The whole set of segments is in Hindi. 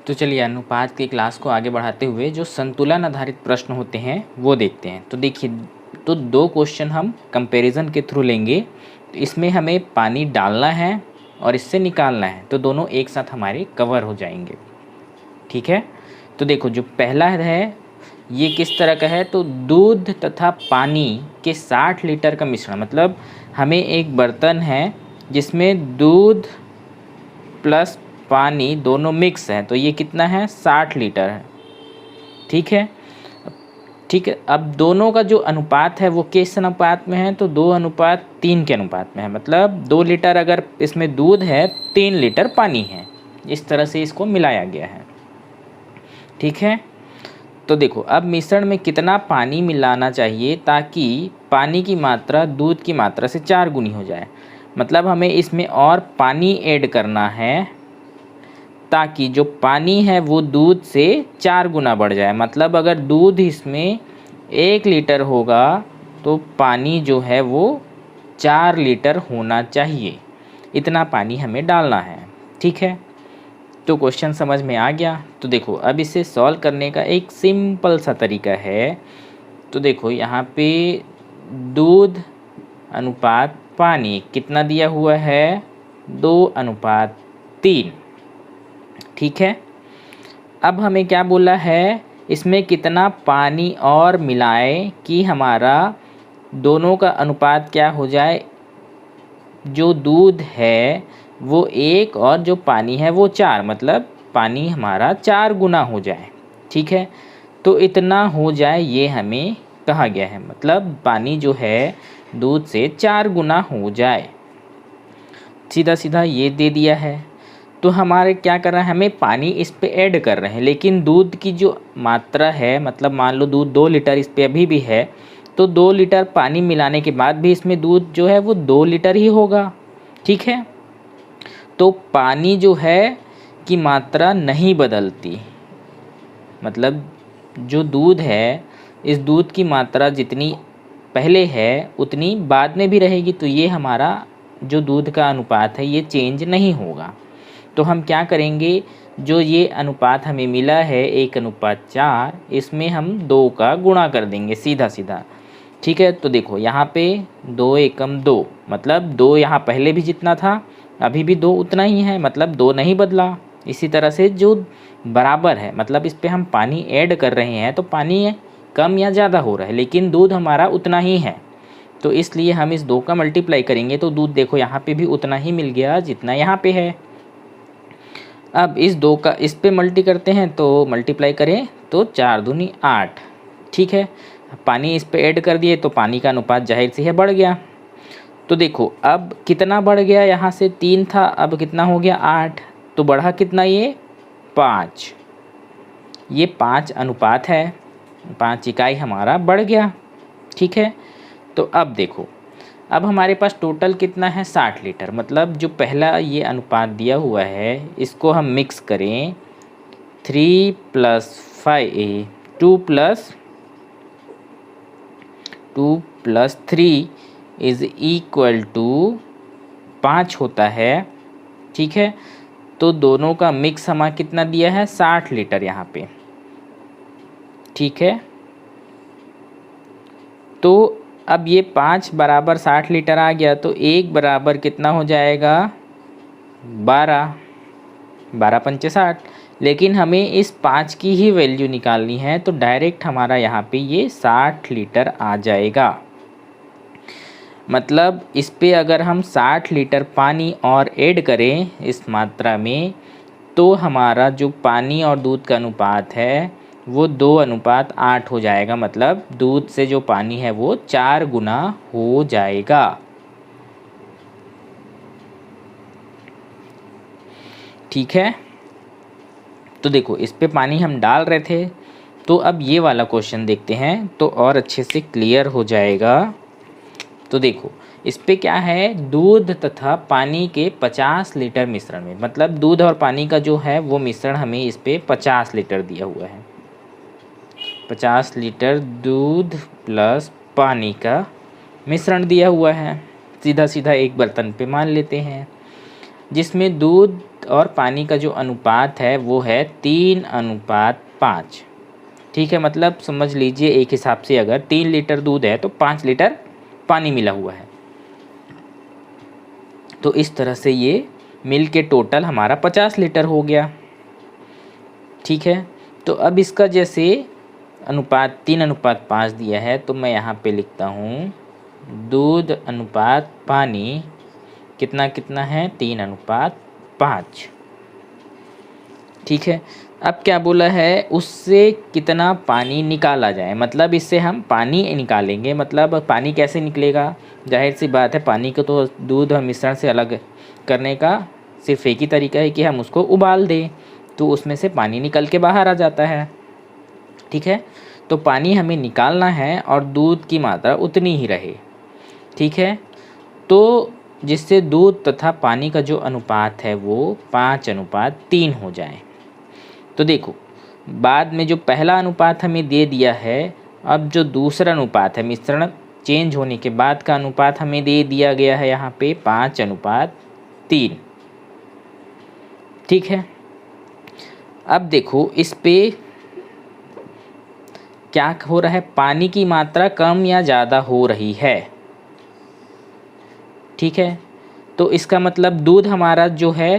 तो चलिए अनुपात की क्लास को आगे बढ़ाते हुए जो संतुलन आधारित प्रश्न होते हैं वो देखते हैं। तो देखिए, तो दो क्वेश्चन हम कंपैरिजन के थ्रू लेंगे। तो इसमें हमें पानी डालना है और इससे निकालना है, तो दोनों एक साथ हमारे कवर हो जाएंगे। ठीक है, तो देखो जो पहला है ये किस तरह का है, तो दूध तथा पानी के 60 लीटर का मिश्रण। मतलब हमें एक बर्तन है जिसमें दूध प्लस पानी दोनों मिक्स है, तो ये कितना है, 60 लीटर है। ठीक है, ठीक है। अब दोनों का जो अनुपात है वो किस अनुपात में है, तो 2:3 के अनुपात में है। मतलब 2 लीटर अगर इसमें दूध है, 3 लीटर पानी है। इस तरह से इसको मिलाया गया है। ठीक है, तो देखो अब मिश्रण में कितना पानी मिलाना चाहिए ताकि पानी की मात्रा दूध की मात्रा से 4 गुनी हो जाए। मतलब हमें इसमें और पानी ऐड करना है ताकि जो पानी है वो दूध से 4 गुना बढ़ जाए। मतलब अगर दूध इसमें 1 लीटर होगा तो पानी जो है वो 4 लीटर होना चाहिए। इतना पानी हमें डालना है। ठीक है, तो क्वेश्चन समझ में आ गया। तो देखो अब इसे सॉल्व करने का एक सिंपल सा तरीका है। तो देखो यहाँ पे दूध अनुपात पानी कितना दिया हुआ है, 2:3। ठीक है, अब हमें क्या बोला है, इसमें कितना पानी और मिलाएं कि हमारा दोनों का अनुपात क्या हो जाए, जो दूध है वो 1 और जो पानी है वो 4। मतलब पानी हमारा 4 गुना हो जाए। ठीक है, तो इतना हो जाए ये हमें कहा गया है। मतलब पानी जो है दूध से 4 गुना हो जाए। सीधा सीधा ये दे दिया है। तो हमारे क्या कर रहा है, हमें पानी इस पे ऐड कर रहे हैं, लेकिन दूध की जो मात्रा है, मतलब मान लो दूध 2 लीटर इस पे अभी भी है, तो 2 लीटर पानी मिलाने के बाद भी इसमें दूध जो है वो 2 लीटर ही होगा। ठीक है, तो पानी जो है की मात्रा नहीं बदलती। मतलब जो दूध है, इस दूध की मात्रा जितनी पहले है उतनी बाद में भी रहेगी। तो ये हमारा जो दूध का अनुपात है ये चेंज नहीं होगा। तो हम क्या करेंगे, जो ये अनुपात हमें मिला है 1:4, इसमें हम 2 का गुणा कर देंगे सीधा सीधा। ठीक है, तो देखो यहाँ पे 2 एकम 2, मतलब 2 यहाँ पहले भी जितना था अभी भी 2 उतना ही है। मतलब 2 नहीं बदला। इसी तरह से जो बराबर है, मतलब इस पे हम पानी ऐड कर रहे हैं तो पानी कम या ज़्यादा हो रहा है, लेकिन दूध हमारा उतना ही है। तो इसलिए हम इस 2 का मल्टीप्लाई करेंगे तो दूध देखो यहाँ पे भी उतना ही मिल गया जितना यहाँ पे है। अब इस 2 का इस पे मल्टी करते हैं, तो मल्टीप्लाई करें तो 4 दूनी 8। ठीक है, पानी इस पे ऐड कर दिए तो पानी का अनुपात जाहिर सी है बढ़ गया। तो देखो अब कितना बढ़ गया, यहाँ से 3 था अब कितना हो गया 8। तो बढ़ा कितना, ये 5। ये 5 अनुपात है, 5 इकाई हमारा बढ़ गया। ठीक है, तो अब देखो अब हमारे पास टोटल कितना है, 60 लीटर। मतलब जो पहला ये अनुपात दिया हुआ है इसको हम मिक्स करें, 3 + 5 2 + 3 = 5 होता है। ठीक है, तो दोनों का मिक्स हमारा कितना दिया है, 60 लीटर यहाँ पे। ठीक है, तो अब ये 5 बराबर 60 लीटर आ गया, तो 1 बराबर कितना हो जाएगा, 12। 12 पंचे 60। लेकिन हमें इस 5 की ही वैल्यू निकालनी है, तो डायरेक्ट हमारा यहाँ पे ये 60 लीटर आ जाएगा। मतलब इस पे अगर हम 60 लीटर पानी और ऐड करें इस मात्रा में, तो हमारा जो पानी और दूध का अनुपात है वो 2:8 हो जाएगा। मतलब दूध से जो पानी है वो 4 गुना हो जाएगा। ठीक है, तो देखो इस पे पानी हम डाल रहे थे, तो अब ये वाला क्वेश्चन देखते हैं तो और अच्छे से क्लियर हो जाएगा। तो देखो इस पे क्या है, दूध तथा पानी के 50 लीटर मिश्रण में। मतलब दूध और पानी का जो है वो मिश्रण हमें इस पे 50 लीटर दिया हुआ है। 50 लीटर दूध प्लस पानी का मिश्रण दिया हुआ है। सीधा सीधा एक बर्तन पे मान लेते हैं। जिसमें दूध और पानी का जो अनुपात है वो है 3:5। ठीक है, मतलब समझ लीजिए एक हिसाब से अगर 3 लीटर दूध है तो 5 लीटर पानी मिला हुआ है। तो इस तरह से ये मिल के टोटल हमारा 50 लीटर हो गया। ठीक है, तो अब इसका जैसे अनुपात 3:5 दिया है तो मैं यहाँ पे लिखता हूँ दूध अनुपात पानी कितना कितना है 3:5। ठीक है, अब क्या बोला है उससे कितना पानी निकाला जाए, मतलब इससे हम पानी निकालेंगे। मतलब पानी कैसे निकलेगा, जाहिर सी बात है पानी को तो दूध और मिश्रण से अलग करने का सिर्फ एक ही तरीका है कि हम उसको उबाल दें, तो उसमें से पानी निकल के बाहर आ जाता है। ठीक है, तो पानी हमें निकालना है और दूध की मात्रा उतनी ही रहे। ठीक है, तो जिससे दूध तथा पानी का जो अनुपात है वो 5:3 हो जाए। तो देखो बाद में जो पहला अनुपात हमें दे दिया है, अब जो दूसरा अनुपात है मिश्रण चेंज होने के बाद का अनुपात हमें दे दिया गया है यहाँ पे 5:3। ठीक है, अब देखो इस पे क्या हो रहा है, पानी की मात्रा कम या ज़्यादा हो रही है। ठीक है, तो इसका मतलब दूध हमारा जो है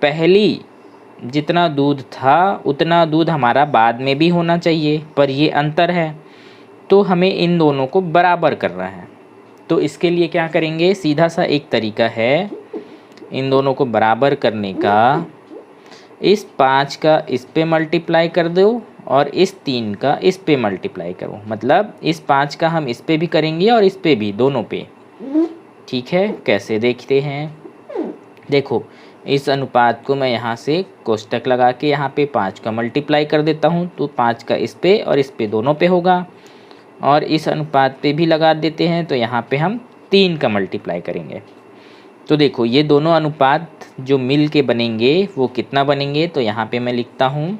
पहली जितना दूध था उतना दूध हमारा बाद में भी होना चाहिए, पर ये अंतर है, तो हमें इन दोनों को बराबर करना है। तो इसके लिए क्या करेंगे, सीधा सा एक तरीका है इन दोनों को बराबर करने का, इस 5 का इस पे मल्टीप्लाई कर दो और इस 3 का इस पे मल्टीप्लाई करो। मतलब इस 5 का हम इस पे भी करेंगे और इस पे भी, दोनों पे। ठीक है, कैसे देखते हैं, देखो इस अनुपात को मैं यहाँ से कोष्टक लगा के यहाँ पे 5 का मल्टीप्लाई कर देता हूँ, तो 5 का इस पे और इस पे दोनों पे होगा, और इस अनुपात पे भी लगा देते हैं तो यहाँ पे हम 3 का मल्टीप्लाई करेंगे। तो देखो ये दोनों अनुपात जो मिल के बनेंगे वो कितना बनेंगे, तो यहाँ पे मैं लिखता हूँ।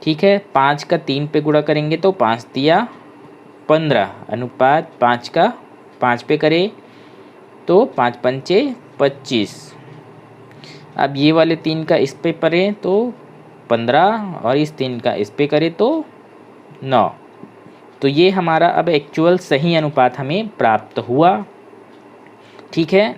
ठीक है, 5 का 3 पे गुणा करेंगे तो 5 दिया 15 अनुपात 5 का 5 पे करे तो 5 पंचे 25। अब ये वाले 3 का इस पे परे तो 15 और इस 3 का इस पे करे तो 9। तो ये हमारा अब एक्चुअल सही अनुपात हमें प्राप्त हुआ। ठीक है,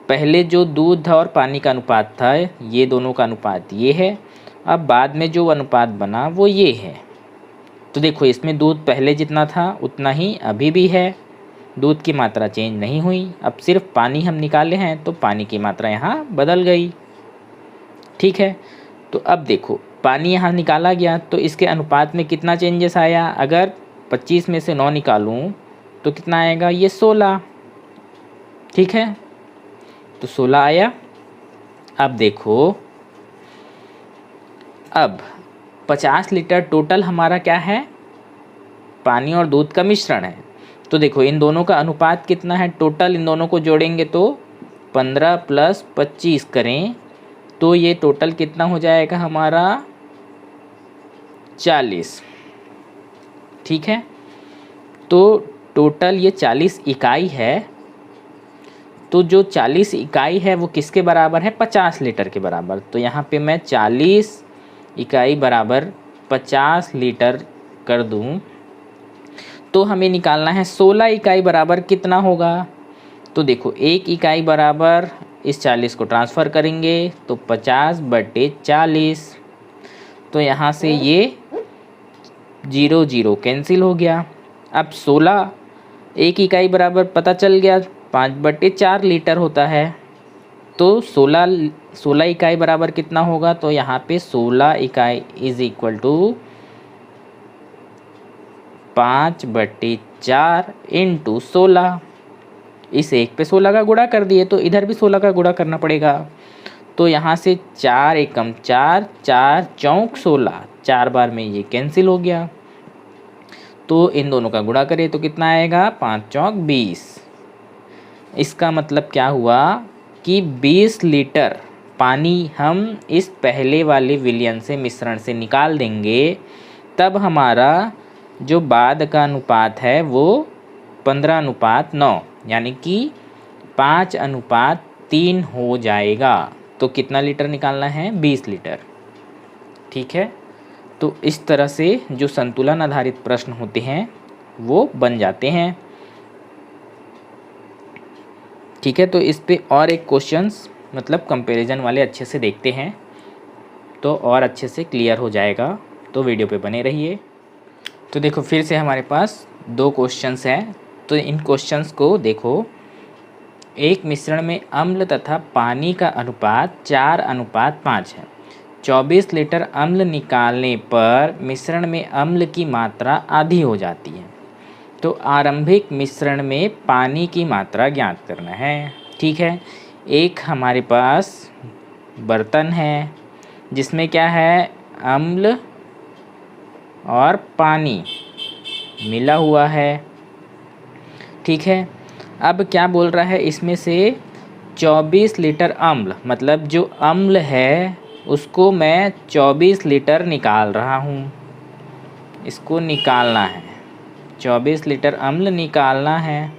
पहले जो दूध और पानी का अनुपात था ये दोनों का अनुपात ये है, अब बाद में जो अनुपात बना वो ये है। तो देखो इसमें दूध पहले जितना था उतना ही अभी भी है, दूध की मात्रा चेंज नहीं हुई। अब सिर्फ पानी हम निकाले हैं तो पानी की मात्रा यहाँ बदल गई। ठीक है, तो अब देखो पानी यहाँ निकाला गया तो इसके अनुपात में कितना चेंजेस आया, अगर 25 में से 9 निकालूँ तो कितना आएगा, ये 16। ठीक है, तो 16 आया। अब देखो अब 50 लीटर टोटल हमारा क्या है, पानी और दूध का मिश्रण है। तो देखो इन दोनों का अनुपात कितना है, टोटल इन दोनों को जोड़ेंगे तो 15 + 25 करें तो ये टोटल कितना हो जाएगा हमारा 40। ठीक है, तो टोटल ये 40 इकाई है। तो जो 40 इकाई है वो किसके बराबर है, 50 लीटर के बराबर। तो यहाँ पे मैं 40 इकाई बराबर 50 लीटर कर दूँ तो हमें निकालना है 16 इकाई बराबर कितना होगा। तो देखो 1 इकाई बराबर इस 40 को ट्रांसफ़र करेंगे तो 50/40। तो यहाँ से ये 0 0 कैंसिल हो गया। अब 16 1 इकाई बराबर पता चल गया 5/4 लीटर होता है। तो 16 इकाई बराबर कितना होगा, तो यहाँ पे 16 इकाई = 5/4 × 16। इस एक पे 16 का गुणा कर दिए तो इधर भी 16 का गुणा करना पड़ेगा। तो यहाँ से 4 एकम 4 4 चौक 16, 4 बार में ये कैंसिल हो गया। तो इन दोनों का गुणा करें तो कितना आएगा, 5 चौक 20। इसका मतलब क्या हुआ कि 20 लीटर पानी हम इस पहले वाले विलयन से मिश्रण से निकाल देंगे, तब हमारा जो बाद का अनुपात है वो 15:9 यानी कि 5:3 3 हो जाएगा। तो कितना लीटर निकालना है? 20 लीटर। ठीक है, तो इस तरह से जो संतुलन आधारित प्रश्न होते हैं वो बन जाते हैं। ठीक है, तो इस पे और एक क्वेश्चंस मतलब कंपैरिजन वाले अच्छे से देखते हैं तो और अच्छे से क्लियर हो जाएगा, तो वीडियो पे बने रहिए। तो देखो फिर से हमारे पास 2 क्वेश्चंस हैं, तो इन क्वेश्चंस को देखो। एक मिश्रण में अम्ल तथा पानी का अनुपात 4:5 है। 24 लीटर अम्ल निकालने पर मिश्रण में अम्ल की मात्रा आधी हो जाती है। तो आरंभिक मिश्रण में पानी की मात्रा ज्ञात करना है। ठीक है, एक हमारे पास बर्तन है जिसमें क्या है? अम्ल और पानी मिला हुआ है। ठीक है, अब क्या बोल रहा है? इसमें से 24 लीटर अम्ल, मतलब जो अम्ल है उसको मैं 24 लीटर निकाल रहा हूँ। इसको निकालना है, 24 लीटर अम्ल निकालना है।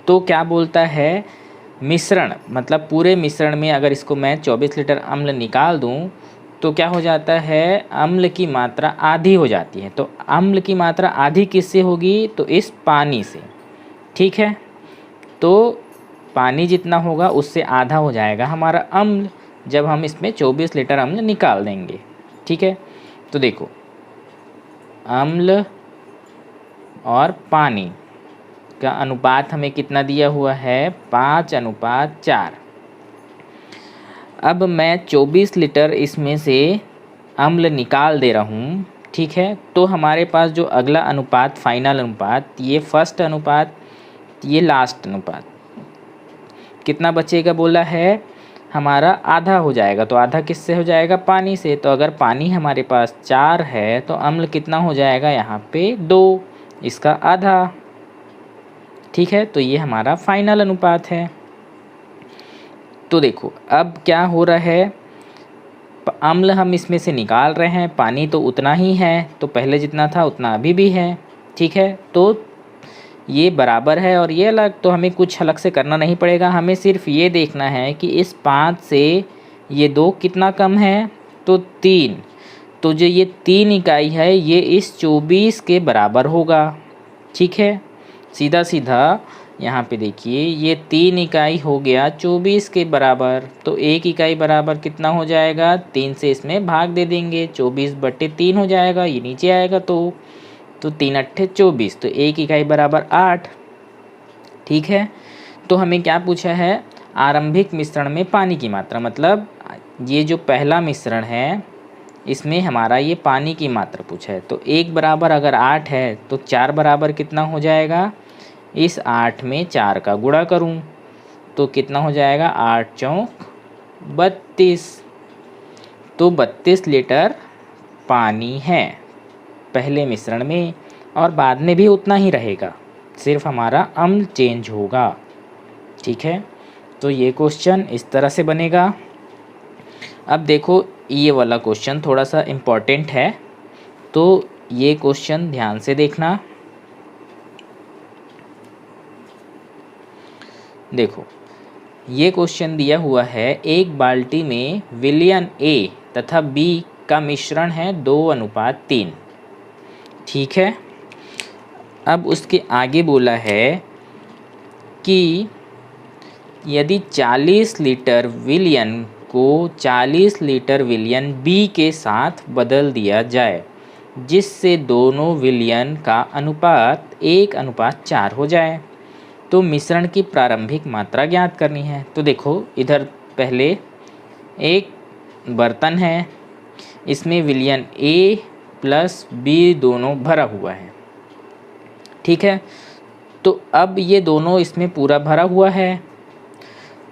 तो क्या बोलता है? मिश्रण, मतलब पूरे मिश्रण में अगर इसको मैं 24 लीटर अम्ल निकाल दूं तो क्या हो जाता है? अम्ल की मात्रा आधी हो जाती है। तो अम्ल की मात्रा आधी किससे होगी? तो इस पानी से। ठीक है, तो पानी जितना होगा उससे आधा हो जाएगा हमारा अम्ल जब हम इसमें 24 लीटर अम्ल निकाल देंगे। ठीक है, तो देखो अम्ल और पानी का अनुपात हमें कितना दिया हुआ है? 5:4। अब मैं 24 लीटर इसमें से अम्ल निकाल दे रहा हूँ। ठीक है, तो हमारे पास जो अगला अनुपात, फाइनल अनुपात, ये फर्स्ट अनुपात, ये लास्ट अनुपात, कितना बचेगा बोला है? हमारा आधा हो जाएगा। तो आधा किससे हो जाएगा? पानी से। तो अगर पानी हमारे पास 4 है तो अम्ल कितना हो जाएगा? यहाँ पे 2, इसका आधा। ठीक है, तो ये हमारा फाइनल अनुपात है। तो देखो अब क्या हो रहा है? अम्ल हम इसमें से निकाल रहे हैं, पानी तो उतना ही है, तो पहले जितना था उतना अभी भी है। ठीक है, तो ये बराबर है और ये अलग, तो हमें कुछ अलग से करना नहीं पड़ेगा। हमें सिर्फ ये देखना है कि इस 5 से ये 2 कितना कम है? तो 3। तो जो ये 3 इकाई है ये इस 24 के बराबर होगा। ठीक है, सीधा सीधा यहाँ पे देखिए ये 3 इकाई हो गया 24 के बराबर। तो 1 इकाई बराबर कितना हो जाएगा? 3 से इसमें भाग दे देंगे, 24/3 हो जाएगा, ये नीचे आएगा। तो 3 अट्ठे 24, तो 1 इकाई बराबर 8। ठीक है, तो हमें क्या पूछा है? आरंभिक मिश्रण में पानी की मात्रा, मतलब ये जो पहला मिश्रण है इसमें हमारा ये पानी की मात्रा पूछा है। तो 1 बराबर अगर 8 है तो 4 बराबर कितना हो जाएगा? इस 8 में 4 का गुणा करूं तो कितना हो जाएगा? 8 चौक 32। तो 32 लीटर पानी है पहले मिश्रण में, और बाद में भी उतना ही रहेगा, सिर्फ हमारा अम्ल चेंज होगा। ठीक है, तो ये क्वेश्चन इस तरह से बनेगा। अब देखो ये वाला क्वेश्चन थोड़ा सा इम्पोर्टेंट है, तो ये क्वेश्चन ध्यान से देखना। देखो ये क्वेश्चन दिया हुआ है, एक बाल्टी में विलयन ए तथा बी का मिश्रण है 2:3। ठीक है, अब उसके आगे बोला है कि यदि 40 लीटर विलयन को 40 लीटर विलयन बी के साथ बदल दिया जाए जिससे दोनों विलयन का अनुपात 1:4 हो जाए, तो मिश्रण की प्रारंभिक मात्रा ज्ञात करनी है। तो देखो इधर पहले एक बर्तन है, इसमें विलयन ए प्लस बी दोनों भरा हुआ है। ठीक है, तो अब ये दोनों इसमें पूरा भरा हुआ है।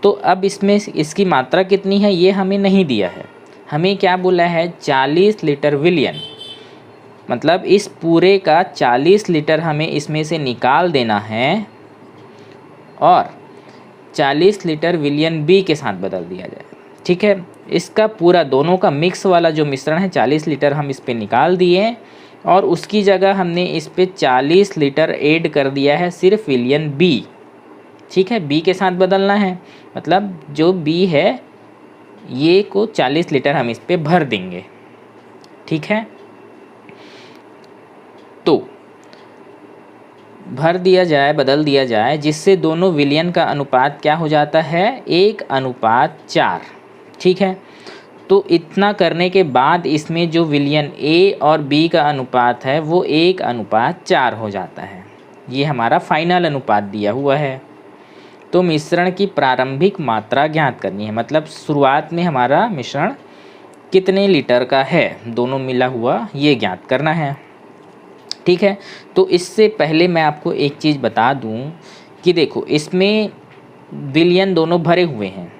तो अब इसमें इसकी मात्रा कितनी है ये हमें नहीं दिया है। हमें क्या बोला है? 40 लीटर विलयन, मतलब इस पूरे का 40 लीटर हमें इसमें से निकाल देना है और 40 लीटर विलयन बी के साथ बदल दिया जाए। ठीक है, इसका पूरा दोनों का मिक्स वाला जो मिश्रण है 40 लीटर हम इस पे निकाल दिए और उसकी जगह हमने इस पे 40 लीटर ऐड कर दिया है सिर्फ विलयन बी। ठीक है, बी के साथ बदलना है, मतलब जो बी है ये को 40 लीटर हम इस पे भर देंगे। ठीक है, तो भर दिया जाए, बदल दिया जाए, जिससे दोनों विलयन का अनुपात क्या हो जाता है, 1:4। ठीक है, तो इतना करने के बाद इसमें जो विलयन ए और बी का अनुपात है वो 1:4 हो जाता है। ये हमारा फाइनल अनुपात दिया हुआ है। तो मिश्रण की प्रारंभिक मात्रा ज्ञात करनी है, मतलब शुरुआत में हमारा मिश्रण कितने लीटर का है, दोनों मिला हुआ, ये ज्ञात करना है। ठीक है, तो इससे पहले मैं आपको एक चीज़ बता दूं कि देखो इसमें विलयन दोनों भरे हुए हैं,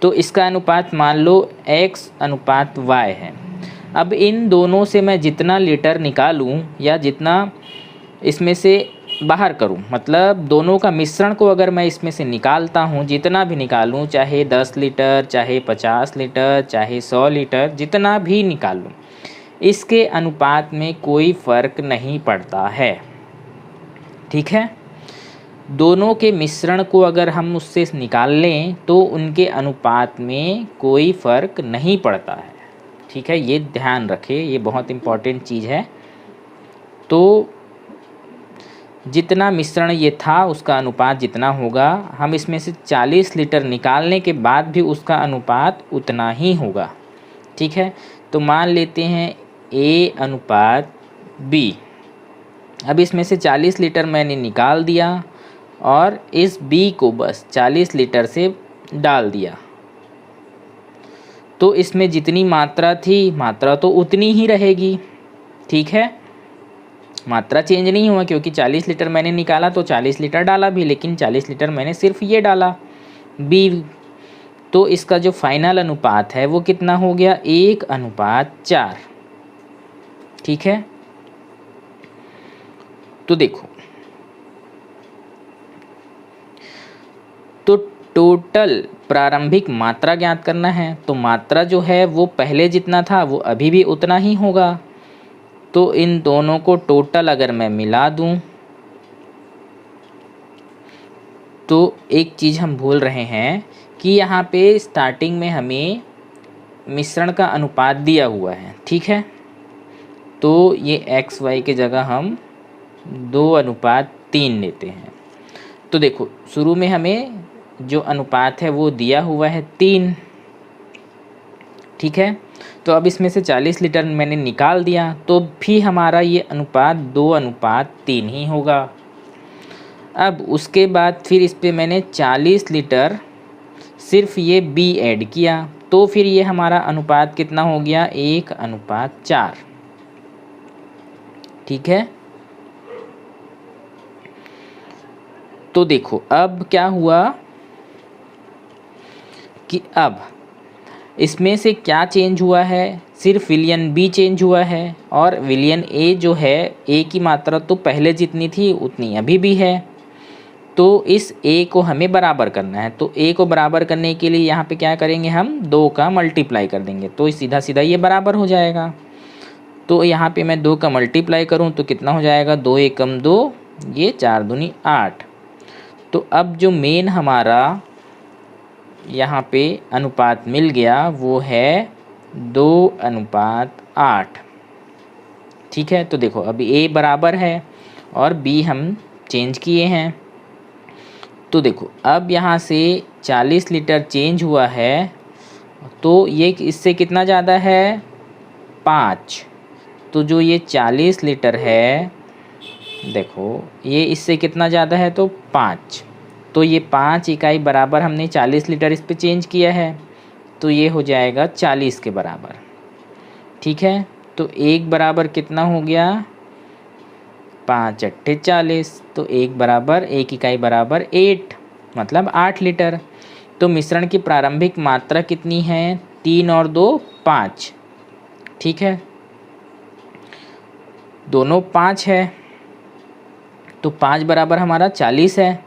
तो इसका अनुपात मान लो x/y है। अब इन दोनों से मैं जितना लीटर निकालूं या जितना इसमें से बाहर करूं, मतलब दोनों का मिश्रण को अगर मैं इसमें से निकालता हूं, जितना भी निकालूं, चाहे 10 लीटर, चाहे 50 लीटर, चाहे 100 लीटर, जितना भी निकालूं, इसके अनुपात में कोई फ़र्क नहीं पड़ता है। ठीक है, दोनों के मिश्रण को अगर हम उससे निकाल लें तो उनके अनुपात में कोई फ़र्क नहीं पड़ता है। ठीक है, ये ध्यान रखें, ये बहुत इम्पॉर्टेंट चीज़ है। तो जितना मिश्रण ये था उसका अनुपात जितना होगा, हम इसमें से 40 लीटर निकालने के बाद भी उसका अनुपात उतना ही होगा। ठीक है, तो मान लेते हैं A/B। अब इसमें से 40 लीटर मैंने निकाल दिया और इस B को बस 40 लीटर से डाल दिया, तो इसमें जितनी मात्रा थी, मात्रा तो उतनी ही रहेगी। ठीक है, मात्रा चेंज नहीं हुआ, क्योंकि 40 लीटर मैंने निकाला तो 40 लीटर डाला भी, लेकिन 40 लीटर मैंने सिर्फ ये डाला B। तो इसका जो फाइनल अनुपात है वो कितना हो गया, 1:4। ठीक है, तो देखो, तो टोटल प्रारंभिक मात्रा ज्ञात करना है, तो मात्रा जो है वो पहले जितना था वो अभी भी उतना ही होगा। तो इन दोनों को टोटल अगर मैं मिला दूं, तो एक चीज़ हम भूल रहे हैं कि यहाँ पे स्टार्टिंग में हमें मिश्रण का अनुपात दिया हुआ है। ठीक है, तो ये XY की जगह हम 2:3 लेते हैं। तो देखो शुरू में हमें जो अनुपात है वो दिया हुआ है 3। ठीक है, तो अब इसमें से 40 लीटर मैंने निकाल दिया, तो भी हमारा ये अनुपात 2:3 ही होगा। अब उसके बाद फिर इस पे मैंने 40 लीटर सिर्फ ये B ऐड किया, तो फिर ये हमारा अनुपात कितना हो गया, 1:4। ठीक है, तो देखो अब क्या हुआ कि अब इसमें से क्या चेंज हुआ है, सिर्फ विलयन B चेंज हुआ है, और विलयन A जो है, A की मात्रा तो पहले जितनी थी उतनी अभी भी है। तो इस A को हमें बराबर करना है, तो A को बराबर करने के लिए यहाँ पे क्या करेंगे, हम 2 का मल्टीप्लाई कर देंगे, तो सीधा सीधा ये बराबर हो जाएगा। तो यहाँ पे मैं 2 का मल्टीप्लाई करूँ तो कितना हो जाएगा, 2 एकम 2, ये 4 दूनी 8। तो अब जो मेन हमारा यहाँ पे अनुपात मिल गया वो है 2:8। ठीक है, तो देखो अभी A बराबर है और B हम चेंज किए हैं। तो देखो अब यहाँ से 40 लीटर चेंज हुआ है, तो ये इससे कितना ज़्यादा है, 5। तो जो ये 40 लीटर है, देखो ये इससे कितना ज़्यादा है, तो 5। तो ये 5 इकाई बराबर हमने 40 लीटर इस पे चेंज किया है, तो ये हो जाएगा 40 के बराबर। ठीक है, तो 1 बराबर कितना हो गया, 5 × 40, तो 1 बराबर 1 इकाई बराबर 8, मतलब 8 लीटर। तो मिश्रण की प्रारंभिक मात्रा कितनी है, 3 और 2 5। ठीक है, दोनों 5 है, तो 5 बराबर हमारा 40 है।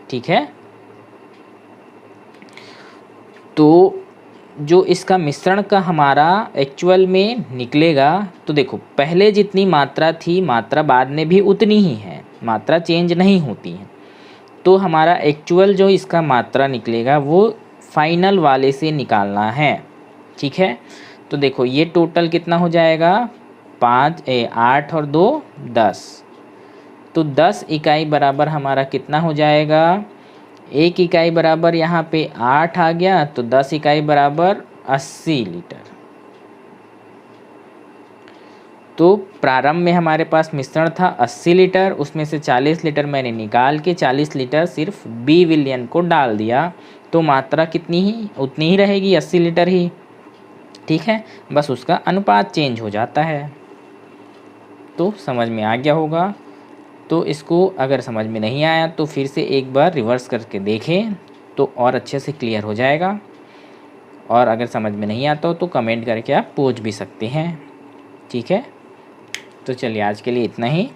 ठीक है, तो जो इसका मिश्रण का हमारा एक्चुअल में निकलेगा, तो देखो पहले जितनी मात्रा थी, मात्रा बाद में भी उतनी ही है, मात्रा चेंज नहीं होती है। तो हमारा एक्चुअल जो इसका मात्रा निकलेगा वो फाइनल वाले से निकालना है। ठीक है, तो देखो ये टोटल कितना हो जाएगा, 8 और 2 10। तो 10 इकाई बराबर हमारा कितना हो जाएगा, 1 इकाई बराबर यहाँ पे 8 आ गया, तो 10 इकाई बराबर 80 लीटर। तो प्रारंभ में हमारे पास मिश्रण था 80 लीटर, उसमें से 40 लीटर मैंने निकाल के 40 लीटर सिर्फ बी विलयन को डाल दिया, तो मात्रा कितनी ही उतनी ही रहेगी, 80 लीटर ही। ठीक है, बस उसका अनुपात चेंज हो जाता है। तो समझ में आ गया होगा। तो इसको अगर समझ में नहीं आया तो फिर से एक बार रिवर्स करके देखें तो और अच्छे से क्लियर हो जाएगा। और अगर समझ में नहीं आता हो तो कमेंट करके आप पूछ भी सकते हैं। ठीक है, तो चलिए आज के लिए इतना ही।